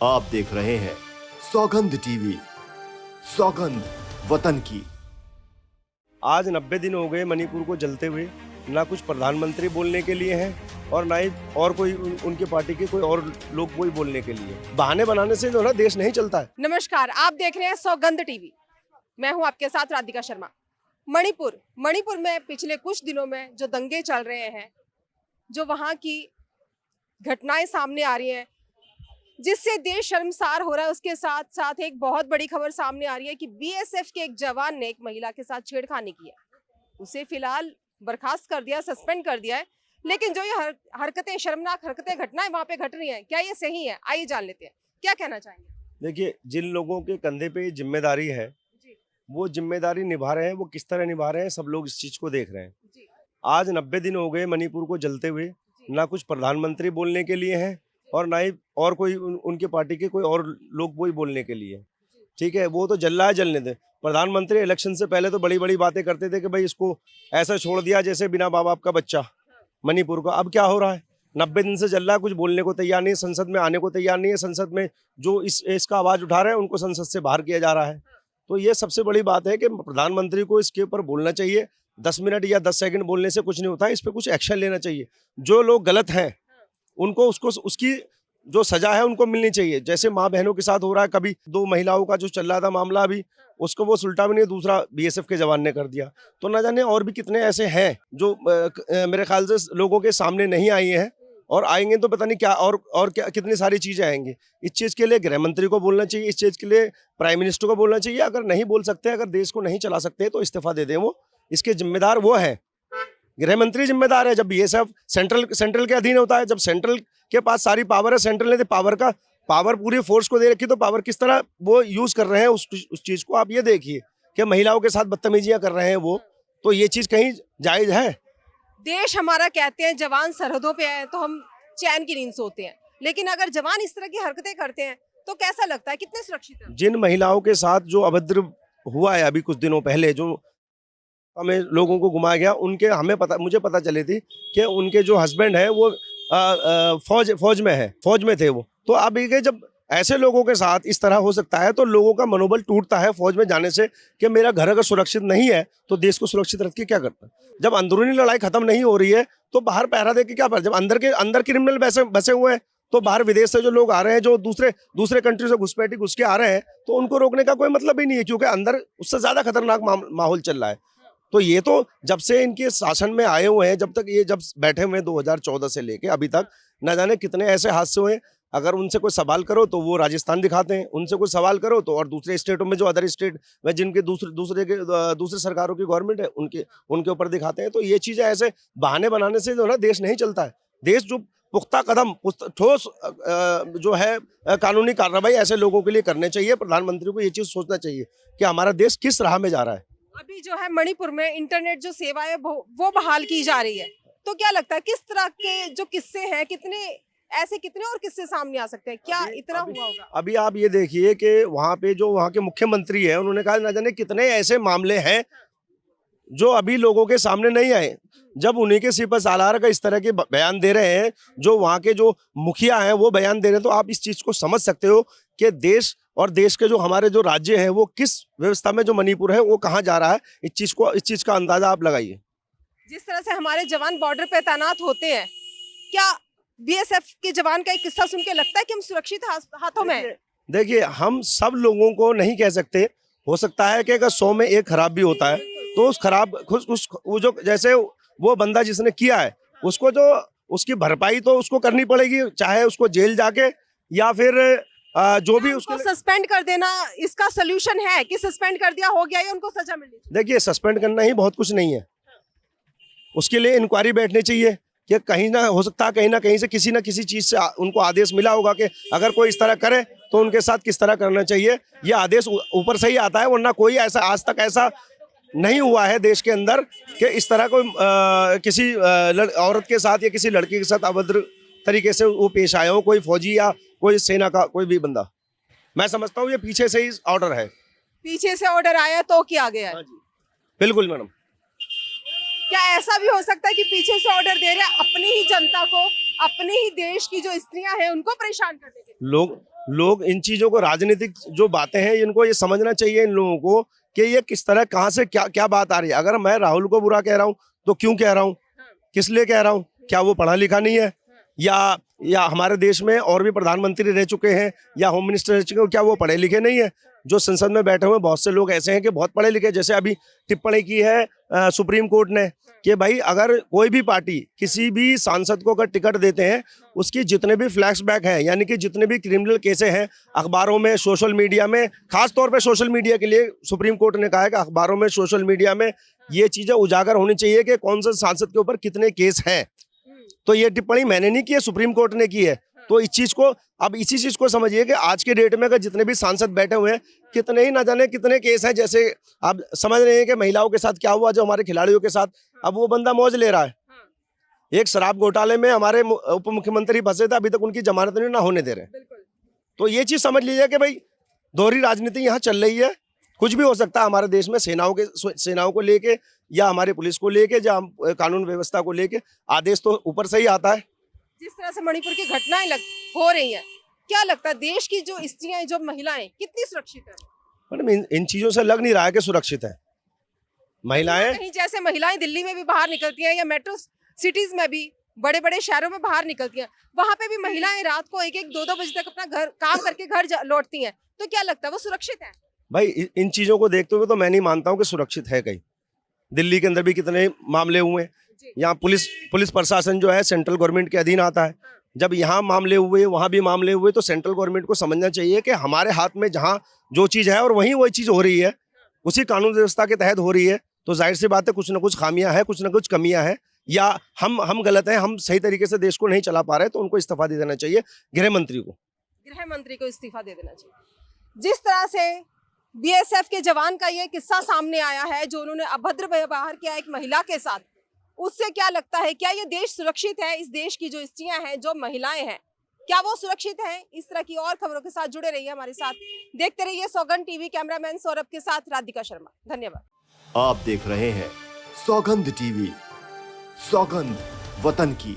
आप देख रहे हैं सौगंध टीवी, सौगंध वतन की। आज 90 दिन हो गए मणिपुर को जलते हुए। ना कुछ प्रधानमंत्री बोलने के लिए हैं और ना ही और कोई उनके पार्टी के कोई और लोग कोई बोलने के लिए। बहाने बनाने से जो ना देश नहीं चलता है। नमस्कार, आप देख रहे हैं सौगंध टीवी। मैं हूं आपके साथ राधिका शर्मा। मणिपुर में पिछले कुछ दिनों में जो दंगे चल रहे हैं, जो वहां की घटनाएं सामने आ रही हैं, जिससे देश शर्मसार हो रहा है, उसके साथ साथ एक बहुत बड़ी खबर सामने आ रही है कि बीएसएफ के एक जवान ने एक महिला के साथ छेड़खानी की है। उसे फिलहाल बर्खास्त कर दिया, सस्पेंड कर दिया है। लेकिन जो ये हरकतें, शर्मनाक हरकतें, घटनाएं वहां पे घट रही हैं, क्या ये सही है? आइए जान लेते हैं, क्या कहना चाहेंगे। देखिए, जिन लोगों के कंधे पे जिम्मेदारी है वो जिम्मेदारी निभा रहे हैं। वो किस तरह निभा रहे हैं, सब लोग इस चीज को देख रहे हैं। आज 90 दिन हो गए मणिपुर को जलते हुए। ना कुछ प्रधानमंत्री बोलने के लिए हैं और ना ही और कोई उनके पार्टी के कोई और लोग कोई बोलने के लिए। ठीक है, वो तो जल रहा है, जलने दे। प्रधानमंत्री इलेक्शन से पहले तो बड़ी बड़ी बातें करते थे कि भाई इसको ऐसा छोड़ दिया जैसे बिना माँ बाप का बच्चा मणिपुर का। अब क्या हो रहा है? 90 दिन से जल रहा है, कुछ बोलने को तैयार नहीं है, संसद में आने को तैयार नहीं है। संसद में जो इसका आवाज उठा रहे हैं उनको संसद से बाहर किया जा रहा है। तो ये सबसे बड़ी बात है कि प्रधानमंत्री को इसके ऊपर बोलना चाहिए। 10 मिनट या 10 सेकंड बोलने से कुछ नहीं होता है, इस पर कुछ एक्शन लेना चाहिए। जो लोग गलत हैं उनको उसकी जो सजा है उनको मिलनी चाहिए। जैसे माँ बहनों के साथ हो रहा है, कभी 2 महिलाओं का जो चल रहा था मामला, अभी उसको वो सुलटा भी नहीं, दूसरा बीएसएफ के जवान ने कर दिया। तो न जाने और भी कितने ऐसे हैं जो मेरे ख्याल से लोगों के सामने नहीं आई हैं, और आएंगे तो पता नहीं क्या और क्या कितनी सारी चीजें आएंगी। इस चीज के लिए गृह मंत्री को बोलना चाहिए, इस चीज के लिए प्राइम मिनिस्टर को बोलना चाहिए। अगर नहीं बोल सकते, अगर देश को नहीं चला सकते तो इस्तीफा दे दें। वो इसके जिम्मेदार वो है, गृह मंत्री जिम्मेदार है। जब बीएसएफ सेंट्रल के अधीन होता है, जब सेंट्रल के पास सारी पावर है, सेंट्रल ने पावर पूरी फोर्स को दे रखी, तो पावर किस तरह वो यूज कर रहे हैं उस चीज को। आप ये देखिए कि महिलाओं के साथ बदतमीजियां कर रहे हैं वो, तो ये चीज कहीं जायज है? देश हमारा कहते हैं जवान सरहदों पे है तो हम चैन की नींद सोते हैं, लेकिन अगर जवान इस तरह की हरकतें करते हैं तो कैसा लगता है, कितने सुरक्षित है? जिन महिलाओं के साथ जो अभद्र हुआ है अभी कुछ दिनों पहले, जो हमें लोगों को घुमाया गया, उनके मुझे पता चली थी कि उनके जो हस्बैंड है वो फौज में थे वो। तो अब ये जब ऐसे लोगों के साथ इस तरह हो सकता है तो लोगों का मनोबल टूटता है फौज में जाने से, कि मेरा घर अगर सुरक्षित नहीं है तो देश को सुरक्षित रख के क्या करता है। जब अंदरूनी लड़ाई खत्म नहीं हो रही है तो बाहर पहरा दे के क्या पर, जब अंदर क्रिमिनल बसे हुए हैं तो बाहर विदेश से जो लोग आ रहे हैं, जो दूसरे कंट्री से घुस के आ रहे हैं, तो उनको रोकने का कोई मतलब ही नहीं है, क्योंकि अंदर उससे ज्यादा खतरनाक माहौल चल रहा है। तो ये तो जब से इनके शासन में आए हुए हैं, जब बैठे हुए हैं 2014 से लेके अभी तक, न जाने कितने ऐसे हादसे हुए। अगर उनसे कोई सवाल करो तो वो राजस्थान दिखाते हैं, उनसे कोई सवाल करो तो और दूसरे स्टेटों में, जो अदर स्टेट में जिनके दूसरे सरकारों की गवर्नमेंट है, उनके ऊपर दिखाते हैं। तो ये चीजें ऐसे बहाने बनाने से जो ना देश नहीं चलता है। देश जो पुख्ता कदम, ठोस जो है कानूनी कार्रवाई ऐसे लोगों के लिए करने चाहिए। प्रधानमंत्री को ये चीज सोचना चाहिए कि हमारा देश किस राह में जा रहा है। अभी जो है मणिपुर में इंटरनेट जो सेवा है वो बहाल की जा रही है, तो क्या लगता है किस तरह के जो किस्से हैं, कितने और किस्से सामने आ सकते हैं? क्या इतना हुआ होगा? अभी आप ये देखिए कि वहाँ के मुख्यमंत्री है, उन्होंने कहा न जाने कितने ऐसे मामले हैं जो अभी लोगों के सामने नहीं आए। जब उन्हीं के सिपह सालार का इस तरह के बयान दे रहे हैं, जो वहाँ के जो मुखिया हैं वो बयान दे रहे हैं, तो आप इस चीज को समझ सकते हो कि देश के जो हमारे जो राज्य हैं वो किस व्यवस्था में, जो मणिपुर है वो कहाँ जा रहा है। इस चीज का अंदाजा आप लगाइए। जिस तरह से हमारे जवान बॉर्डर पे तैनात होते हैं, क्या बीएसएफ के जवान का एक किस्सा सुन के लगता है कि हम सुरक्षित हाथों में हैं? देखिए, हम सब लोगों को नहीं कह सकते। हो सकता है कि अगर 100 में 1 खराब भी होता है, तो वो जो जैसे वो बंदा जिसने किया है, उसको जो उसकी भरपाई तो उसको करनी पड़ेगी, चाहे उसको जेल जाके या फिर जो भी उसको सस्पेंड कर देना इसका सोल्यूशन है कि सस्पेंड कर दिया, हो गया, या उनको सजा मिलनी चाहिए? देखिए, सस्पेंड करना ही बहुत कुछ नहीं है। उसके लिए इंक्वायरी बैठनी चाहिए कि कहीं ना हो सकता है कहीं ना कहीं से किसी ना किसी चीज से उनको आदेश मिला होगा कि अगर कोई इस तरह करे तो उनके साथ किस तरह करना चाहिए। ये आदेश ऊपर से ही आता है, वरना कोई ऐसा आज तक ऐसा नहीं हुआ है देश के अंदर कि इस तरह कोई किसी औरत के साथ या किसी लड़की के साथ अभद्र तरीके से वो पेश आए हो, कोई फौजी या कोई सेना का कोई भी बंदा। मैं समझता हूँ ये पीछे से ही ऑर्डर है। पीछे से ऑर्डर आया तो किया गया है? हाँ जी, बिल्कुल मैडम। क्या ऐसा भी हो सकता है कि पीछे से ऑर्डर दे रहे हैं अपनी ही जनता को अपने ही देश की जो स्त्रियां हैं उनको परेशान करने के लिए? लोग इन चीजों को, राजनीतिक जो बातें हैं, इनको ये समझना चाहिए इन लोगों को कि ये किस तरह, कहाँ से क्या क्या बात आ रही है। अगर मैं राहुल को बुरा कह रहा हूँ तो क्यों कह रहा हूँ, किस लिए कह रहा हूँ? क्या वो पढ़ा लिखा नहीं है? या हमारे देश में और भी प्रधानमंत्री रह चुके हैं या होम मिनिस्टर रह चुके हैं, क्या वो पढ़े लिखे नहीं है? जो संसद में बैठे हुए बहुत से लोग ऐसे हैं कि बहुत पढ़े लिखे, जैसे अभी टिप्पणी की है सुप्रीम कोर्ट ने कि भाई अगर कोई भी पार्टी किसी भी सांसद को अगर टिकट देते हैं, उसकी जितने भी फ्लैशबैक हैं, यानी कि जितने भी क्रिमिनल केसेस हैं, अखबारों में, सोशल मीडिया में, खास तौर पे सोशल मीडिया के लिए सुप्रीम कोर्ट ने कहा है कि अखबारों में, सोशल मीडिया में ये चीजें उजागर होनी चाहिए कि कौन से सांसद के ऊपर कितने केस हैं। तो ये टिप्पणी मैंने नहीं की है, सुप्रीम कोर्ट ने की है। तो इस चीज को, अब इसी चीज को समझिए कि आज के डेट में अगर जितने भी सांसद बैठे हुए हैं, कितने ही ना जाने कितने केस हैं। जैसे आप समझ रहे हैं कि महिलाओं के साथ क्या हुआ, जो हमारे खिलाड़ियों के साथ, अब वो बंदा मौज ले रहा है। एक शराब घोटाले में हमारे उप मुख्यमंत्री फंसे थे, अभी तक उनकी जमानत नहीं ना होने दे रहे। तो ये चीज समझ लीजिए कि भाई दोहरी राजनीति यहाँ चल रही है। कुछ भी हो सकता है हमारे देश में, सेनाओं को लेके या हमारे पुलिस को लेके या कानून व्यवस्था को लेके, आदेश तो ऊपर से ही आता है। जिस तरह से मणिपुर की घटनाएं हो रही हैं, क्या लगता है देश की जो स्त्रियां, जो महिलाएं कितनी सुरक्षित है? मैडम इन चीजों से लग नहीं रहा है कि सुरक्षित है महिलाएं। कहीं जैसे महिलाएं दिल्ली में भी बाहर निकलती हैं या मेट्रो सिटीज में भी, बड़े बड़े शहरों में बाहर निकलती हैं, वहां पे भी महिलाएं रात को 1-1, 2-2 बजे तक अपना घर काम करके घर लौटती हैं। तो क्या लगता है वो सुरक्षित है? भाई इन चीजों को देखते हुए तो मैं नहीं मानता हूँ कि सुरक्षित है। कहीं दिल्ली के अंदर भी कितने मामले हुए हैं। यहाँ पुलिस प्रशासन जो है सेंट्रल गवर्नमेंट के अधीन आता है। जब यहाँ मामले हुए, वहाँ भी मामले हुए, तो सेंट्रल गवर्नमेंट को समझना चाहिए कि हमारे हाथ में जहाँ जो चीज़ है और वहीं वही चीज़ हो रही है, उसी कानून व्यवस्था के तहत हो रही है। तो जाहिर सी बात है कुछ ना कुछ खामियां हैं, कुछ ना कुछ कमियां हैं, या हम गलत हैं, हम सही तरीके से देश को नहीं चला पा रहे, तो उनको इस्तीफा दे देना चाहिए गृह मंत्री को इस्तीफा दे देना चाहिए। जिस तरह से बीएसएफ के जवान का ये किस्सा सामने आया है, जो उन्होंने अभद्र व्यवहार किया एक महिला के साथ, उससे क्या लगता है, क्या ये देश सुरक्षित है? इस देश की जो स्त्रियां हैं, जो महिलाएं हैं, क्या वो सुरक्षित हैं? इस तरह की और खबरों के साथ जुड़े रहिए हमारे साथ, देखते रहिए सौगंध टीवी। कैमरामैन सौरभ के साथ राधिका शर्मा, धन्यवाद। आप देख रहे हैं सौगंध टीवी, सौगंध वतन की।